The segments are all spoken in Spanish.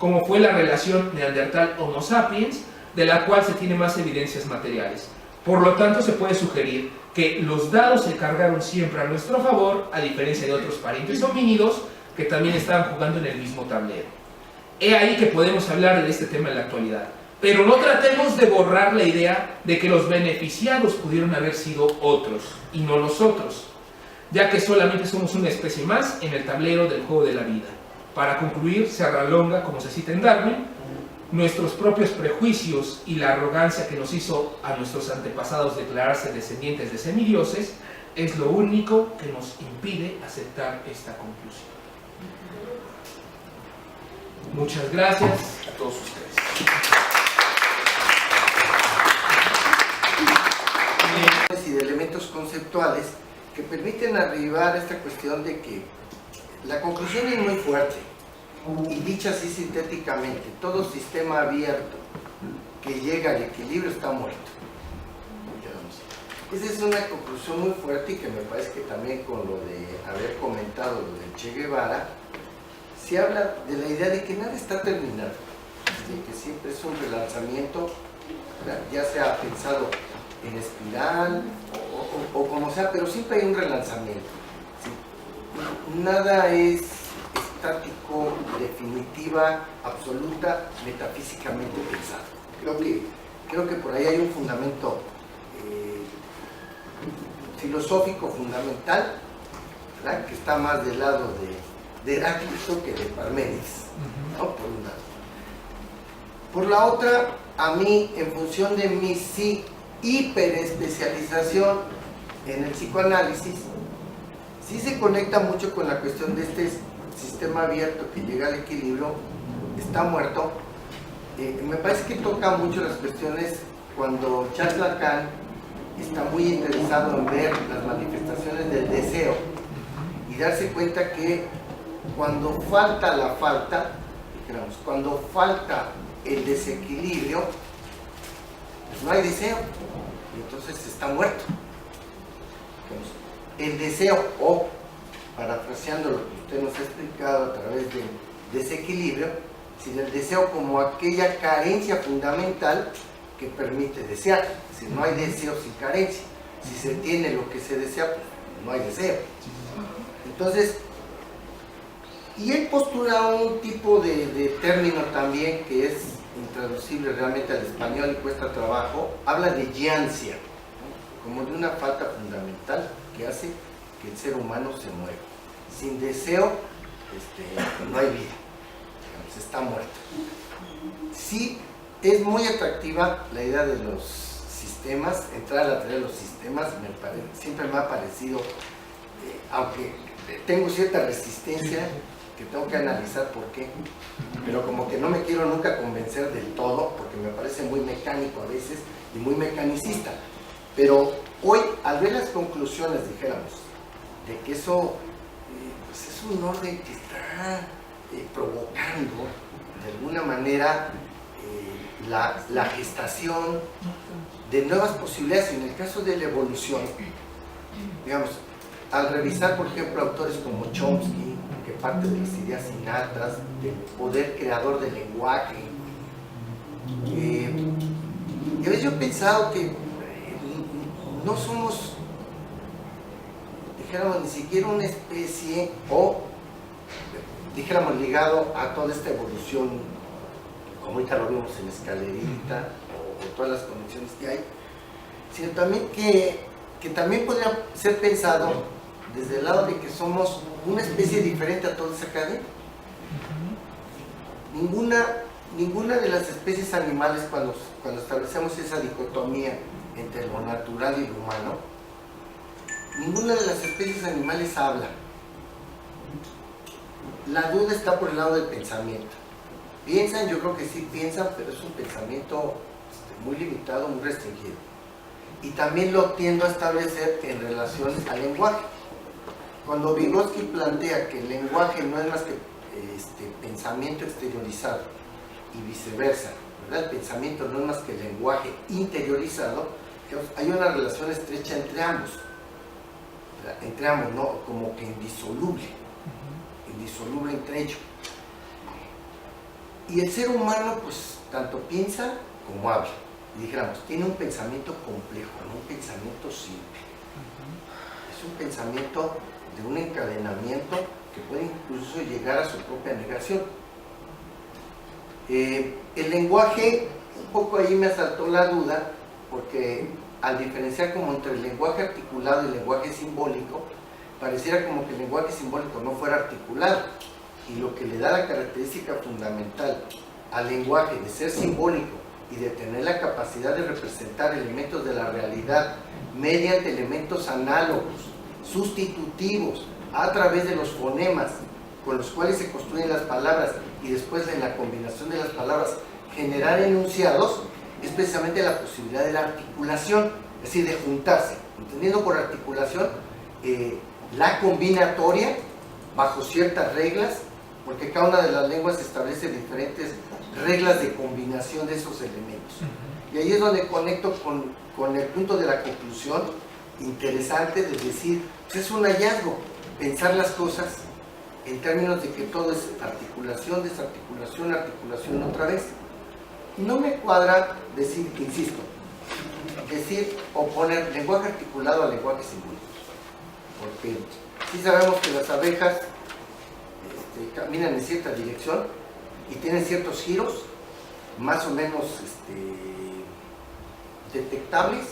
como fue la relación Neandertal-Homo sapiens, de la cual se tiene más evidencias materiales. Por lo tanto, se puede sugerir que los dados se cargaron siempre a nuestro favor, a diferencia de otros parientes homínidos que también estaban jugando en el mismo tablero. He ahí que podemos hablar de este tema en la actualidad. Pero no tratemos de borrar la idea de que los beneficiados pudieron haber sido otros, y no nosotros, ya que solamente somos una especie más en el tablero del juego de la vida. Para concluir, se arralonga, como se cita en Darwin, nuestros propios prejuicios y la arrogancia que nos hizo a nuestros antepasados declararse descendientes de semidioses es lo único que nos impide aceptar esta conclusión. Muchas gracias a todos ustedes. Y de elementos conceptuales que permiten arribar a esta cuestión de que la conclusión es muy fuerte y dicha así sintéticamente: todo sistema abierto que llega al equilibrio está muerto. Esa es una conclusión muy fuerte y que me parece que también con lo de haber comentado lo de Che Guevara se habla de la idea de que nada está terminado, de que siempre es un relanzamiento, ya sea pensado en espiral o como sea, pero siempre hay un relanzamiento, ¿sí? Nada es estático, definitiva, absoluta, metafísicamente pensado. Creo que por ahí hay un fundamento filosófico fundamental, ¿verdad?, que está más del lado de Heráclito que de Parménides, ¿no?, por un lado. Por la otra, a mí, en función de mi hiperespecialización en el psicoanálisis, sí se conecta mucho con la cuestión de este sistema abierto que llega al equilibrio, está muerto. Me parece que toca mucho las cuestiones cuando Charles Lacan está muy interesado en ver las manifestaciones del deseo y darse cuenta que cuando falta la falta, digamos, cuando falta el desequilibrio, pues no hay deseo, y entonces está muerto. El deseo, o parafraseando lo que usted nos ha explicado a través del desequilibrio, sin el deseo como aquella carencia fundamental que permite desear. Si no hay deseo sin carencia, si se tiene lo que se desea, pues no hay deseo. Entonces, y él postula un tipo de término también que es intraducible realmente al español y cuesta trabajo. Habla de yancia, ¿no?, como de una falta fundamental que hace que el ser humano se muera. Sin deseo no hay vida, digamos, está muerto. Sí, es muy atractiva la idea de los sistemas, entrar a la teoría de los sistemas, siempre me ha parecido, aunque tengo cierta resistencia, que tengo que analizar por qué, pero como que no me quiero nunca convencer del todo, porque me parece muy mecánico a veces y muy mecanicista. Pero hoy, al ver las conclusiones, dijéramos, de que eso pues es un orden que está provocando de alguna manera la gestación de nuevas posibilidades. En el caso de la evolución, digamos, al revisar, por ejemplo, autores como Chomsky, que parte de las ideas innatas, del poder creador del lenguaje, a veces yo he pensado que no somos, dijéramos, ni siquiera una especie, o dijéramos ligado a toda esta evolución, como ahorita lo vimos en Escalerita, o todas las conexiones que hay, sino también que también podría ser pensado desde el lado de que somos una especie diferente a toda esa cadena. Ninguna de las especies animales, cuando establecemos esa dicotomía entre lo natural y lo humano, ninguna de las especies animales habla. La duda está por el lado del pensamiento. Piensan, yo creo que sí piensan, pero es un pensamiento muy limitado, muy restringido. Y también lo tiendo a establecer en relación al lenguaje. Cuando Vygotsky plantea que el lenguaje no es más que pensamiento exteriorizado y viceversa, ¿verdad?, el pensamiento no es más que el lenguaje interiorizado, hay una relación estrecha entre ambos, ¿no?, como que indisoluble entre ellos. Y el ser humano, pues, tanto piensa como habla. Y dijéramos, tiene un pensamiento complejo, no un pensamiento simple. Es un pensamiento de un encadenamiento que puede incluso llegar a su propia negación. El lenguaje, un poco ahí me asaltó la duda, porque al diferenciar como entre el lenguaje articulado y el lenguaje simbólico, pareciera como que el lenguaje simbólico no fuera articulado, y lo que le da la característica fundamental al lenguaje de ser simbólico y de tener la capacidad de representar elementos de la realidad mediante elementos análogos, sustitutivos, a través de los fonemas con los cuales se construyen las palabras y después en la combinación de las palabras generar enunciados, es precisamente la posibilidad de la articulación, es decir, de juntarse, entendiendo por articulación la combinatoria bajo ciertas reglas, porque cada una de las lenguas establece diferentes reglas de combinación de esos elementos. Y ahí es donde conecto con el punto de la conclusión interesante de decir, pues es un hallazgo pensar las cosas en términos de que todo es articulación, desarticulación, articulación otra vez. No me cuadra decir, insisto, o poner lenguaje articulado al lenguaje simbólico, porque sí sabemos que las abejas caminan en cierta dirección y tienen ciertos giros más o menos detectables,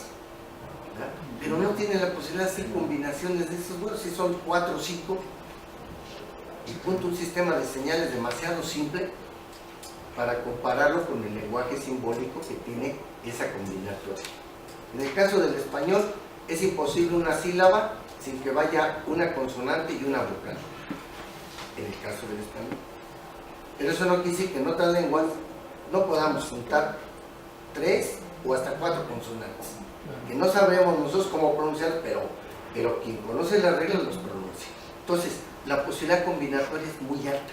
¿verdad? Pero no tienen la posibilidad de hacer combinaciones de esos, bueno, si son 4 o 5 y punto, un sistema de señales demasiado simple para compararlo con el lenguaje simbólico que tiene esa combinatoria. En el caso del español es imposible una sílaba sin que vaya una consonante y una vocal, en el caso del español. Pero eso no quiere decir que en otras lenguas no podamos juntar 3 o hasta 4 consonantes, que no sabemos nosotros cómo pronunciar, pero quien conoce las reglas los pronuncia. Entonces, la posibilidad combinatoria es muy alta.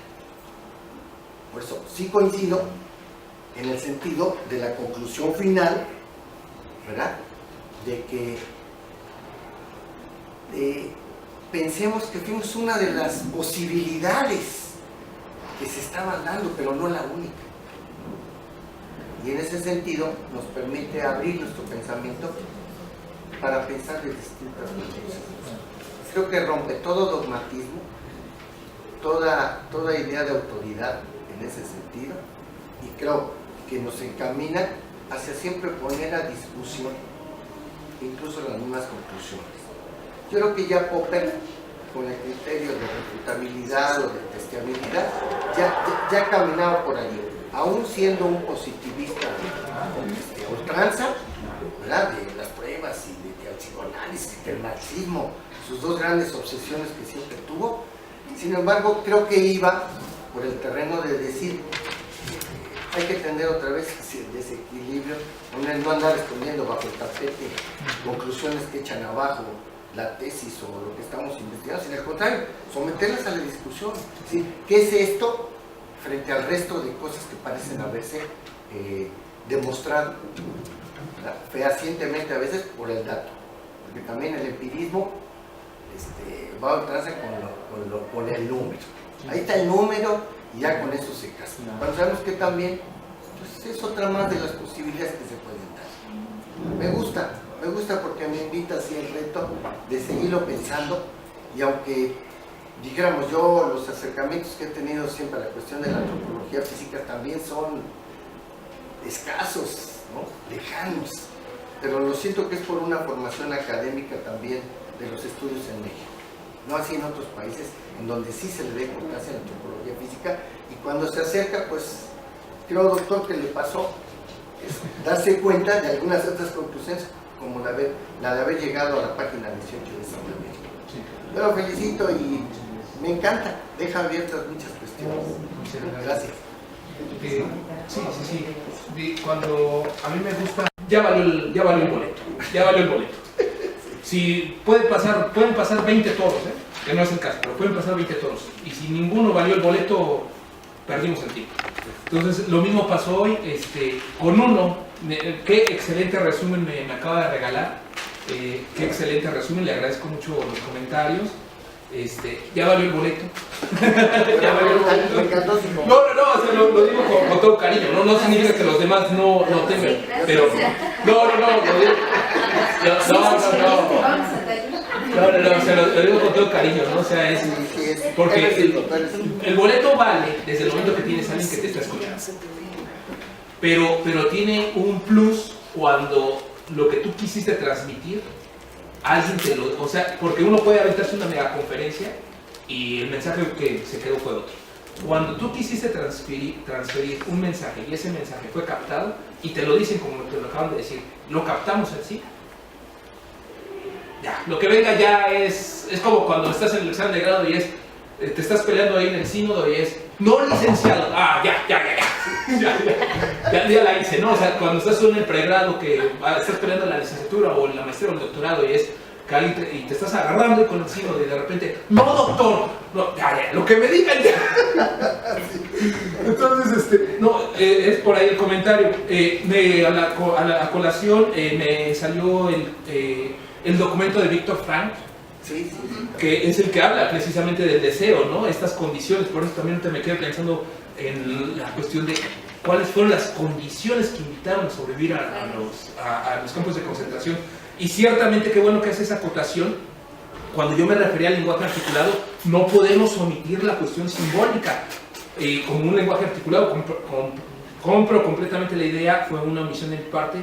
Por eso sí coincido en el sentido de la conclusión final, ¿verdad? De que pensemos que fuimos una de las posibilidades que se estaban dando, pero no la única. Y en ese sentido nos permite abrir nuestro pensamiento para pensar de distintas maneras. Creo que rompe todo dogmatismo, toda idea de autoridad en ese sentido, y creo que nos encamina hacia siempre poner a discusión incluso las mismas conclusiones. Yo creo que ya Popper, con el criterio de refutabilidad o de testeabilidad, ya caminaba por allí, aún siendo un positivista ultranza, ¿verdad?, de las pruebas y del psicoanálisis, del marxismo, sus dos grandes obsesiones que siempre tuvo. Sin embargo, creo que iba por el terreno de decir, hay que tender otra vez hacia el desequilibrio, no andar escondiendo bajo el tapete conclusiones que echan abajo la tesis o lo que estamos investigando, sino al contrario, someterlas a la discusión. ¿Sí? ¿Qué es esto frente al resto de cosas que parecen haberse demostrado fehacientemente a veces por el dato? Porque también el empirismo va a ultranza con el número. Ahí está el número y ya con eso se casa. Cuando sabemos que también pues, es otra más de las posibilidades que se pueden dar. Me gusta porque me invita así el reto de seguirlo pensando, y aunque dijéramos yo los acercamientos que he tenido siempre a la cuestión de la antropología física también son escasos, ¿no?, lejanos, pero lo siento que es por una formación académica también de los estudios en México, no así en otros países en donde sí se le da importancia a la antropología física, y cuando se acerca, pues creo, doctor, que le pasó es darse cuenta de algunas otras conclusiones, como la de haber llegado a la página 18 de San América. Sí. Yo lo felicito y me encanta, deja abiertas muchas cuestiones. Gracias. Sí. Cuando a mí me gusta, ya valió el boleto. Si pueden pasar 20 toros, que no es el caso, pero pueden pasar 20 toros, y si ninguno valió el boleto, perdimos el tiempo. Entonces, lo mismo pasó hoy con uno. Qué excelente resumen me acaba de regalar. Qué excelente resumen, le agradezco mucho los comentarios. ya valió el boleto. Ya me encantó su No, o sea, lo digo con todo cariño, no significa que los demás no tengan, pero lo digo, o sea, lo digo con todo cariño, ¿no? O sea, es porque el boleto vale desde el momento que tienes a alguien que te está escuchando, pero tiene un plus cuando lo que tú quisiste transmitir, alguien te lo, o sea, porque uno puede aventarse una megaconferencia y el mensaje que se quedó fue otro. Cuando tú quisiste transferir un mensaje y ese mensaje fue captado y te lo dicen como te lo acaban de decir, lo captamos así, ya, lo que venga ya es como cuando estás en el examen de grado y te estás peleando ahí en el sínodo y es, no licenciado, ya la hice, ¿no? O sea, cuando estás en el pregrado que estás peleando la licenciatura o la maestría o el doctorado y es que alguien y te estás agarrando con el sínodo y de repente, no doctor, no, ya, lo que me digan ya. Entonces, es por ahí el comentario. A colación me salió el documento de Víctor Frank, Sí. que es el que habla precisamente del deseo, ¿no? Estas condiciones, por eso también me quedé pensando en la cuestión de cuáles fueron las condiciones que invitaron a sobrevivir a los campos de concentración. Y ciertamente qué bueno que hace esa acotación. Cuando yo me refería al lenguaje articulado, no podemos omitir la cuestión simbólica. Como un lenguaje articulado, compro completamente la idea, fue una omisión de mi parte,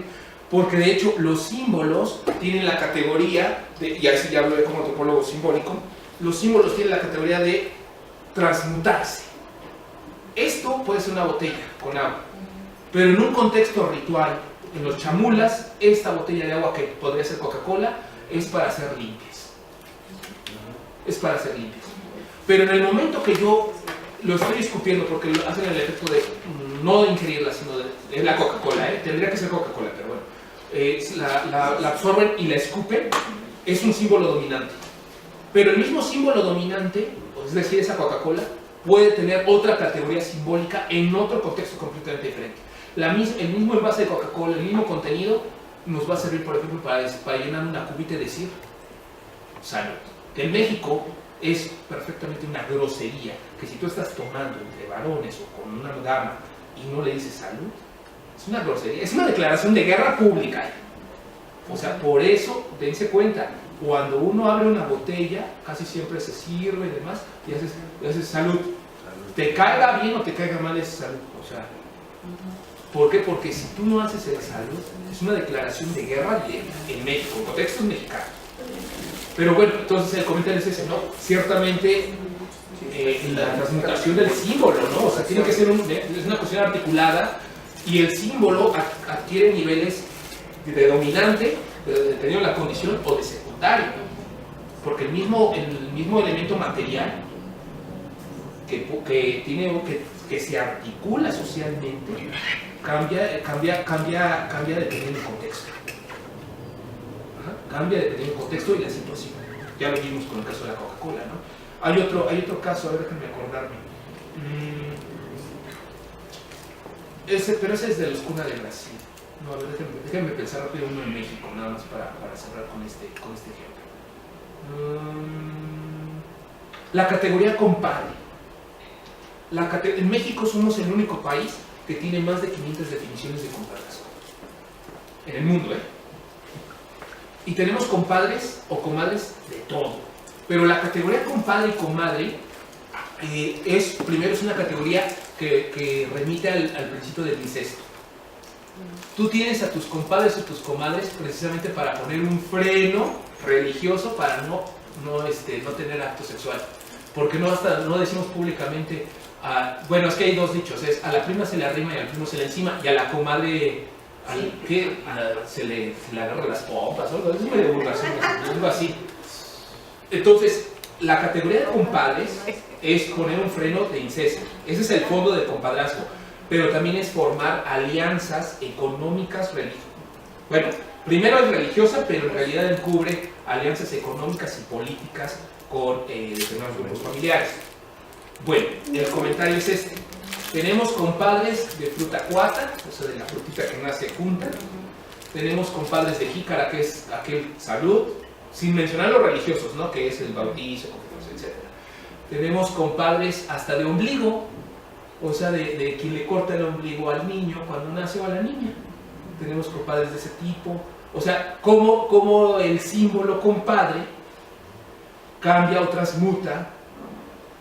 porque de hecho los símbolos tienen la categoría, y así ya hablo como antropólogo simbólico, los símbolos tienen la categoría de transmutarse. Esto puede ser una botella con agua, pero en un contexto ritual, en los chamulas, esta botella de agua que podría ser Coca-Cola es para ser limpias. Es para ser limpias. Pero en el momento que yo lo estoy escupiendo, porque hacen el efecto de no ingerirla, sino de la Coca-Cola, tendría que ser Coca-Cola, pero bueno, la absorben y la escupen, es un símbolo dominante. Pero el mismo símbolo dominante, es decir, esa Coca-Cola, puede tener otra categoría simbólica en otro contexto completamente diferente. El mismo envase de Coca-Cola, el mismo contenido, nos va a servir, por ejemplo, para llenar una cubita y decir salud. En México es perfectamente una grosería que si tú estás tomando entre varones o con una dama y no le dices salud, es una grosería, es una declaración de guerra pública. O sea, por eso, dense cuenta, cuando uno abre una botella, casi siempre se sirve y demás, y haces salud. Te caiga bien o te caiga mal es salud. O sea, ¿por qué? Porque si tú no haces el salud, es una declaración de guerra en México, en contextos mexicanos. Pero bueno, entonces el comentario es ese, ¿no? Ciertamente la transmutación del símbolo, ¿no? O sea, tiene que ser es una cuestión articulada y el símbolo adquiere niveles de dominante, dependiendo de la condición, o de secundario. Porque el mismo elemento material que se articula socialmente cambia dependiendo del contexto. Cambia dependiendo del contexto y la situación. Ya lo vimos con el caso de la Coca-Cola, ¿no? Hay otro caso, a ver, déjenme acordarme. Pero ese es de los Cuna de Brasil. No, a ver, déjenme pensar rápido uno en México, nada más para cerrar con este ejemplo. La categoría compadre. En México somos el único país que tiene más de 500 definiciones de compadrazgo. En el mundo, Y tenemos compadres o comadres de todo. Pero la categoría compadre y comadre primero es una categoría que remite al principio del incesto. Tú tienes a tus compadres o tus comadres precisamente para poner un freno religioso para no tener acto sexual. Porque no decimos públicamente, bueno, es que hay dos dichos, a la prima se le arrima y al primo se le encima, y a la comadre se le agarra las pompas o algo, es medio burlación, algo así. Entonces, la categoría de compadres es poner un freno de incesto. Ese es el fondo del compadrazgo. Pero también es formar alianzas económicas religiosas. Bueno, primero es religiosa, pero en realidad encubre alianzas económicas y políticas con determinados grupos familiares. Bueno, el comentario es este. Tenemos compadres de fruta cuata, o sea, de la frutita que nace junta. Tenemos compadres de jícara, que es aquel salud, sin mencionar los religiosos, ¿no? Que es el bautizo, etc. tenemos compadres hasta de ombligo, o sea, de quien le corta el ombligo al niño cuando nace o a la niña. Tenemos compadres de ese tipo. O sea, cómo el símbolo compadre cambia o transmuta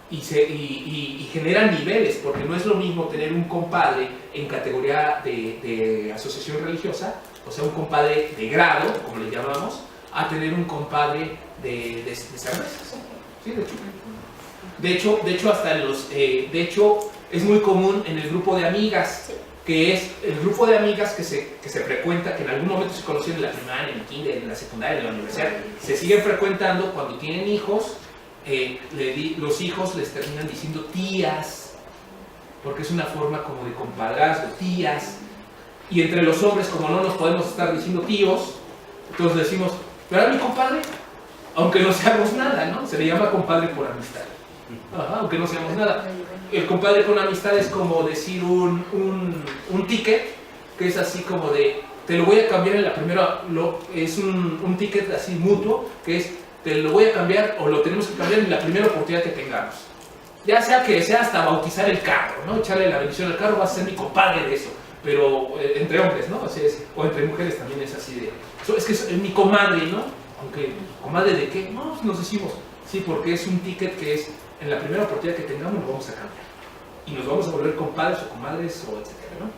y genera niveles, porque no es lo mismo tener un compadre en categoría de asociación religiosa, o sea, un compadre de grado, como le llamamos, a tener un compadre de cervezas. Sí, de hecho, hasta de hecho, es muy común en el grupo de amigas, que es el grupo de amigas que se frecuenta, que en algún momento se conocieron en la primaria, en el kinder, en la secundaria, en la universidad, se siguen frecuentando cuando tienen hijos. Los hijos les terminan diciendo tías, porque es una forma como de compadrazgo, tías. Y entre los hombres, como no nos podemos estar diciendo tíos, entonces decimos, ¿verdad mi compadre? Aunque no seamos nada, ¿no? Se le llama compadre por amistad. Ajá, aunque no seamos nada. El compadre con amistad es como decir un ticket, que es así como de, te lo voy a cambiar en la primera, es un ticket así mutuo, que es, te lo voy a cambiar o lo tenemos que cambiar en la primera oportunidad que tengamos. Ya sea que sea hasta bautizar el carro, ¿no? Echarle la bendición al carro, vas a ser mi compadre de eso. Pero entre hombres, ¿no? Así es, o entre mujeres también es así de, es que es mi comadre, ¿no? Aunque, ¿comadre de qué? No, nos decimos, sí, porque es un ticket que es, en la primera oportunidad que tengamos lo vamos a cambiar. Y nos vamos a volver compadres o comadres o etcétera, ¿no?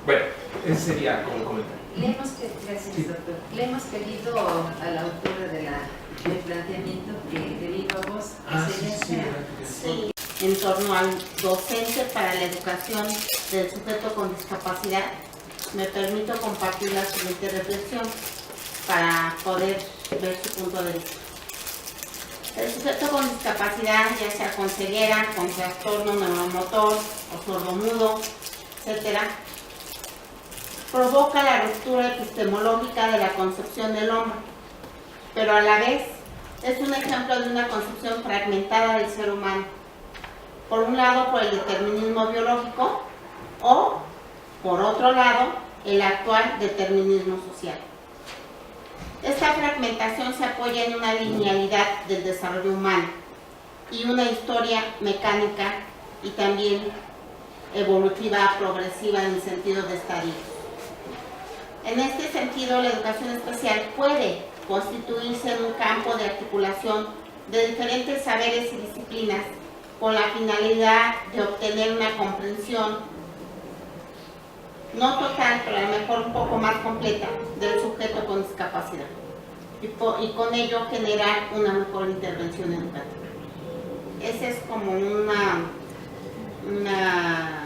Bueno, ese sería como el comentario. Gracias, doctor. Le hemos pedido a la autora del planteamiento que de viva voz sí, en torno al docente para la educación del sujeto con discapacidad. Me permito compartir la siguiente reflexión para poder ver su punto de vista. El sujeto con discapacidad, ya sea con ceguera, con trastorno neuromotor o sordomudo, etc., provoca la ruptura epistemológica de la concepción del hombre, pero a la vez es un ejemplo de una concepción fragmentada del ser humano. Por un lado, por el determinismo biológico, o, por otro lado, el actual determinismo social. Esta fragmentación se apoya en una linealidad del desarrollo humano y una historia mecánica y también evolutiva, progresiva en el sentido de estadios. En este sentido, la educación especial puede constituirse en un campo de articulación de diferentes saberes y disciplinas con la finalidad de obtener una comprensión no total, pero a lo mejor un poco más completa del sujeto con discapacidad y con ello generar una mejor intervención educativa. Esa es como una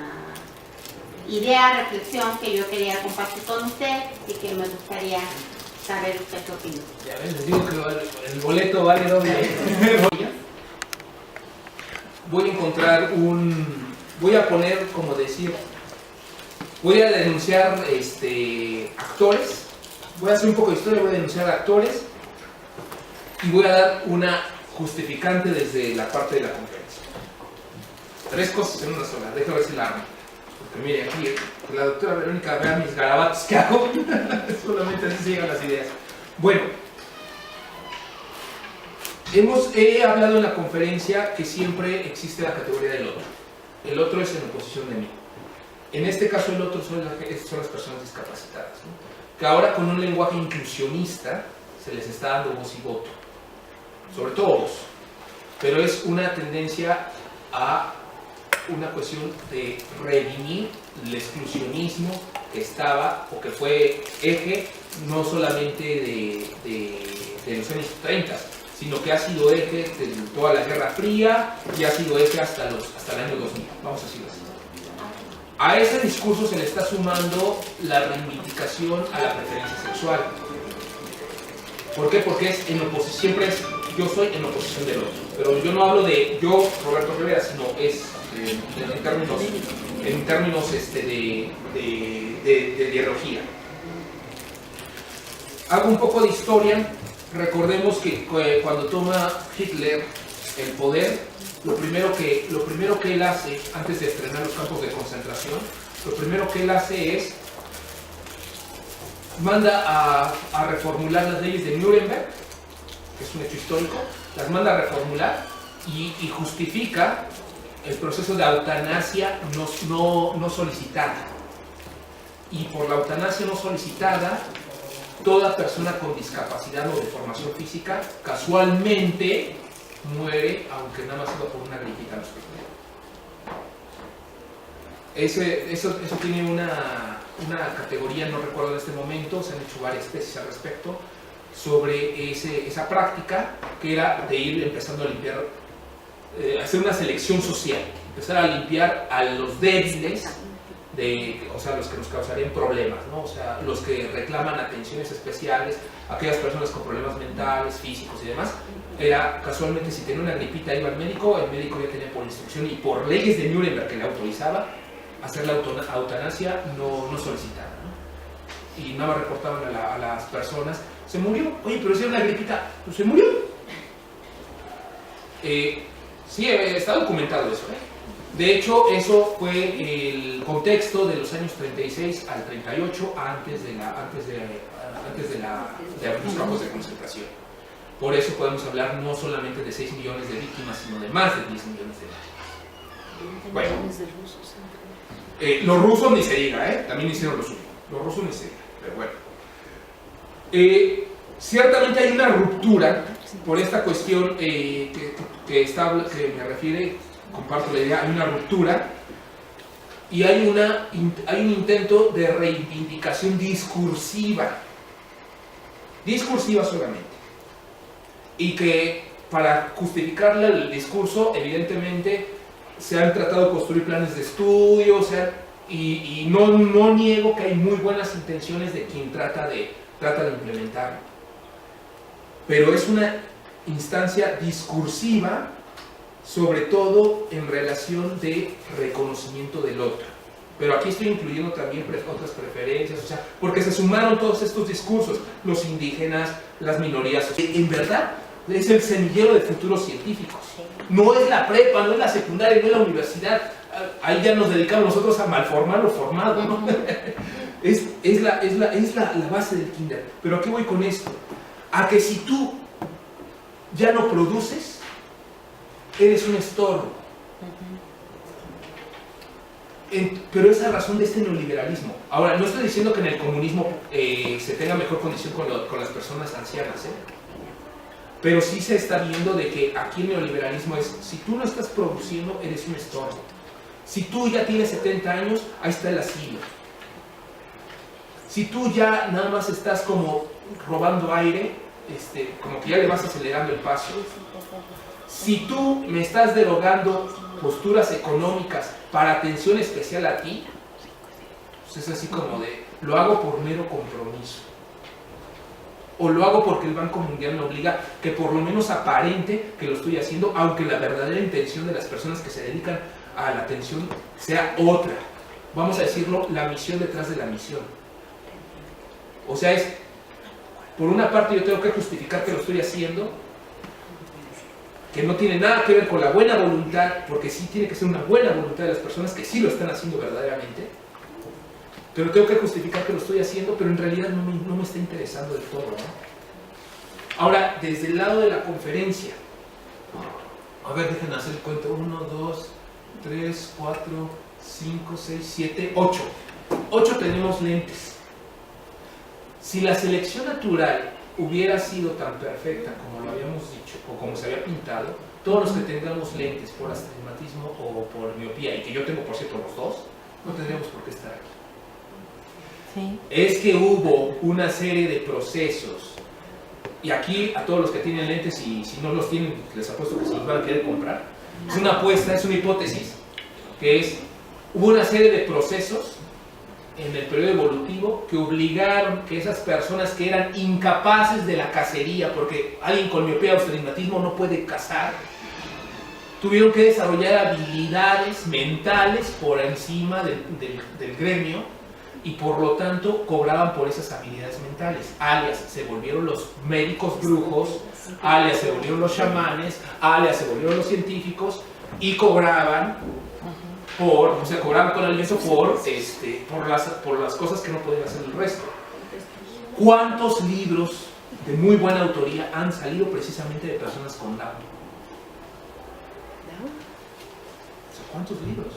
idea, reflexión que yo quería compartir con usted y que me gustaría saber usted qué opina. Ya ven, les digo que el boleto vale doble. Voy a encontrar voy a poner, como decir, voy a denunciar actores, voy a hacer un poco de historia, voy a denunciar actores y voy a dar una justificante desde la parte de la conferencia. 3 cosas en una sola, déjame ver si la armo. Porque mire, aquí que la doctora Verónica vea mis garabatos que hago, solamente así se llegan las ideas. Bueno, he hablado en la conferencia que siempre existe la categoría del otro. El otro es en oposición de mí. En este caso el otro son las personas discapacitadas, ¿no? Que ahora con un lenguaje inclusionista se les está dando voz y voto, sobre todo voz, pero es una tendencia a una cuestión de redimir el exclusionismo que estaba o que fue eje no solamente de los años 30, sino que ha sido eje de toda la Guerra Fría y ha sido eje hasta el año 2000, vamos a decirlo así. A ese discurso se le está sumando la reivindicación a la preferencia sexual. ¿Por qué? Porque es en oposición, siempre es yo soy en oposición del otro. Pero yo no hablo de yo, Roberto Rivera, sino es en términos de ideología. Hago un poco de historia. Recordemos que cuando toma Hitler el poder, lo primero que él hace, antes de estrenar los campos de concentración, lo primero que él hace es manda a reformular las leyes de Nuremberg, que es un hecho histórico, las manda a reformular y justifica el proceso de eutanasia no solicitada. Y por la eutanasia no solicitada, toda persona con discapacidad o deformación física casualmente muere, aunque nada más sea por una gripita en los pies. Eso tiene una categoría, no recuerdo en este momento, se han hecho varias tesis al respecto, sobre esa práctica que era de ir empezando a limpiar, hacer una selección social, empezar a limpiar a los débiles, o sea, los que nos causarían problemas, ¿no? O sea, los que reclaman atenciones especiales, aquellas personas con problemas mentales, físicos y demás. Era casualmente, si tenía una gripita iba al médico, el médico ya tenía por instrucción y por leyes de Nuremberg que le autorizaba hacer la eutanasia no solicitada, ¿no? Y nada más reportaban a las personas, se murió, oye, pero si era una gripita, pues se murió. Sí, está documentado eso, ¿eh? De hecho, eso fue el contexto de los años 36 al 38, antes de los campos de concentración. Por eso podemos hablar no solamente de 6 millones de víctimas, sino de más de 10 millones de víctimas. Bueno, los rusos ni se diga, también hicieron lo suyo. Los rusos ni se diga, pero bueno. Ciertamente hay una ruptura por esta cuestión que me refiere. Comparto la idea, hay una ruptura y hay un intento de reivindicación discursiva solamente, y que para justificarle el discurso evidentemente se han tratado de construir planes de estudio, y no niego que hay muy buenas intenciones de quien trata de implementarlo, pero es una instancia discursiva, sobre todo en relación de reconocimiento del otro. Pero aquí estoy incluyendo también otras preferencias, o sea, porque se sumaron todos estos discursos, los indígenas, las minorías. En verdad, es el semillero de futuros científicos. No es la prepa, no es la secundaria, no es la universidad. Ahí ya nos dedicamos nosotros a malformar lo formado, ¿no? es la base del kinder. Pero ¿a qué voy con esto? A que si tú ya no produces, eres un estorbo. Pero esa razón de este neoliberalismo. Ahora, no estoy diciendo que en el comunismo se tenga mejor condición con las personas ancianas, pero sí se está viendo de que aquí el neoliberalismo es, si tú no estás produciendo, eres un estorbo. Si tú ya tienes 70 años, ahí está el asilo. Si tú ya nada más estás como robando aire, como que ya le vas acelerando el paso. Si tú me estás derogando posturas económicas para atención especial a ti, pues es así como de, lo hago por mero compromiso. O lo hago porque el Banco Mundial me obliga, que por lo menos aparente que lo estoy haciendo, aunque la verdadera intención de las personas que se dedican a la atención sea otra. Vamos a decirlo, la misión detrás de la misión. O sea, es, por una parte yo tengo que justificar que lo estoy haciendo, que no tiene nada que ver con la buena voluntad, porque sí tiene que ser una buena voluntad de las personas que sí lo están haciendo verdaderamente, pero tengo que justificar que lo estoy haciendo, pero en realidad no me está interesando del todo, ¿no? Ahora, desde el lado de la conferencia, a ver, déjenme hacer el cuento, 1, 2, 3, 4, 5, 6, 7, 8. 8 tenemos lentes. Si la selección natural hubiera sido tan perfecta como lo habíamos dicho, o como se había pintado, todos los que tengamos lentes por astigmatismo o por miopía, y que yo tengo por cierto los dos, no tendríamos por qué estar aquí. Sí. Es que hubo una serie de procesos, y aquí a todos los que tienen lentes, y si no los tienen, les apuesto que se los van a querer comprar, es una apuesta, es una hipótesis, que es, hubo una serie de procesos en el periodo evolutivo que obligaron que esas personas que eran incapaces de la cacería, porque alguien con miopía o astigmatismo no puede cazar, tuvieron que desarrollar habilidades mentales por encima del gremio, y por lo tanto cobraban por esas habilidades mentales, alias se volvieron los médicos brujos, alias se volvieron los chamanes, alias se volvieron los científicos, y cobraban cobraban con el lienzo por las cosas que no podían hacer el resto. ¿Cuántos libros de muy buena autoría han salido precisamente de personas con Down? ¿Cuántos libros?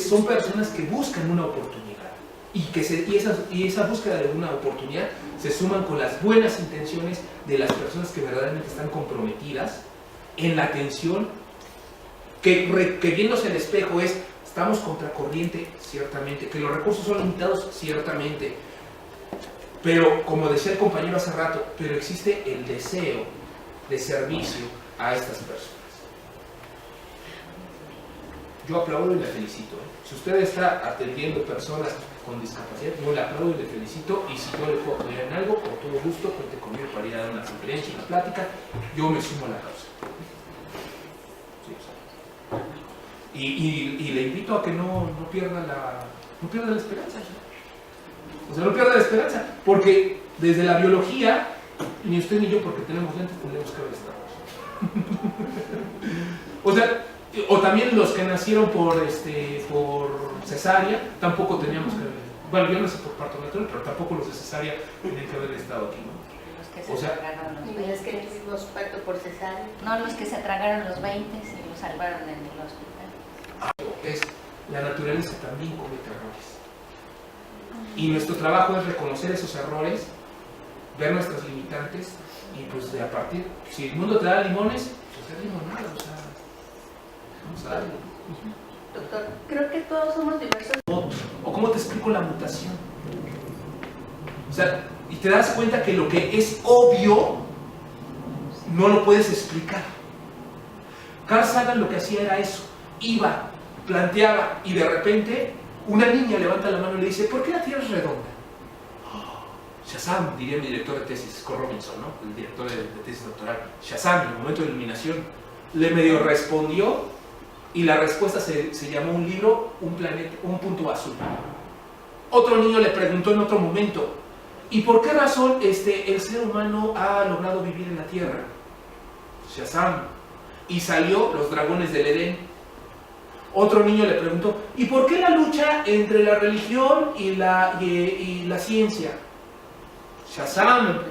Son personas que buscan una oportunidad y esa búsqueda de una oportunidad se suman con las buenas intenciones de las personas que verdaderamente están comprometidas en la atención, que viéndose el espejo estamos contracorriente, ciertamente, que los recursos son limitados, ciertamente, pero como decía el compañero hace rato, pero existe el deseo de servicio a estas personas. Yo aplaudo y le felicito. Si usted está atendiendo personas con discapacidad, yo le aplaudo y le felicito, y si yo le puedo apoyar en algo, con todo gusto, cuente conmigo para ir a dar una conferencia, una plática, yo me sumo a la causa. Sí, y le invito a que no pierda la esperanza. O sea, no pierda la esperanza, porque desde la biología, ni usted ni yo, porque tenemos lentes, tenemos que ver esta cosa. O sea, o también los que nacieron por cesárea, tampoco teníamos que ver. Bueno, yo nací por parto natural, pero tampoco los de cesárea tenían que haber estado aquí, ¿no? Los que se O sea, tragaron los ¿Y los que 20. tuvimos parto por cesárea? No, los que se tragaron los 20 y los salvaron en el hospital. La naturaleza también comete errores. Y nuestro trabajo es reconocer esos errores, ver nuestras limitantes y pues de a partir, si el mundo te da limones, pues hacer limonada, o sea, vamos a darle. Doctor, creo que todos somos diversos. O cómo te explico la mutación. O sea, y te das cuenta que lo que es obvio no lo puedes explicar. Carl Sagan lo que hacía era eso, iba, planteaba y de repente una niña levanta la mano y le dice, ¿por qué la Tierra es redonda? Shazam, diría mi director de tesis, Scott Robinson, ¿no? El director de tesis doctoral. Shazam, en el momento de iluminación, le medio respondió y la respuesta se llamó un libro, un planeta, un punto azul. Otro niño le preguntó en otro momento, ¿y por qué razón el ser humano ha logrado vivir en la Tierra? Shazam. Y salió Los Dragones del Edén. Otro niño le preguntó, ¿y por qué la lucha entre la religión y la ciencia? Shazam.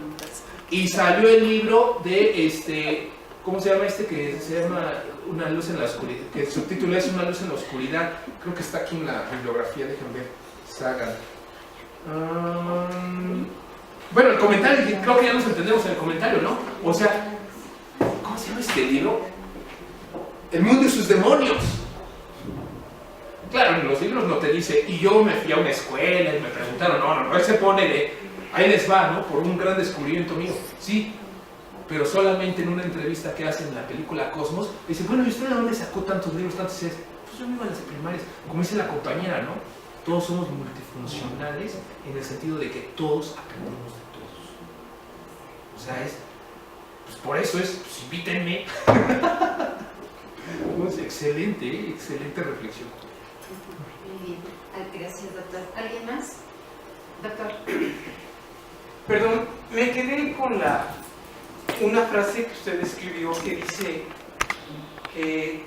Y salió el libro de ¿cómo se llama que se llama Una luz en la oscuridad? Que el subtítulo es Una luz en la oscuridad. Creo que está aquí en la bibliografía, déjenme ver. Sagan. Bueno, el comentario, creo que ya nos entendemos en el comentario, ¿no? O sea, ¿cómo se llama este libro? El mundo y sus demonios. Claro, en los libros no te dice, y yo me fui a una escuela y me preguntaron, no, él se pone de, ahí les va, ¿no? Por un gran descubrimiento mío. Sí, pero solamente en una entrevista que hacen en la película Cosmos, dice, bueno, ¿y usted de dónde sacó tantos libros, tantos? Pues yo me iba a las primarias, como dice la compañera, ¿no? Todos somos multifuncionales en el sentido de que todos aprendemos de todos. O sea, pues por eso pues invítenme. Pues excelente, excelente reflexión. Muy bien. Gracias, doctor. ¿Alguien más? Doctor. Perdón, me quedé con una frase que usted escribió que dice que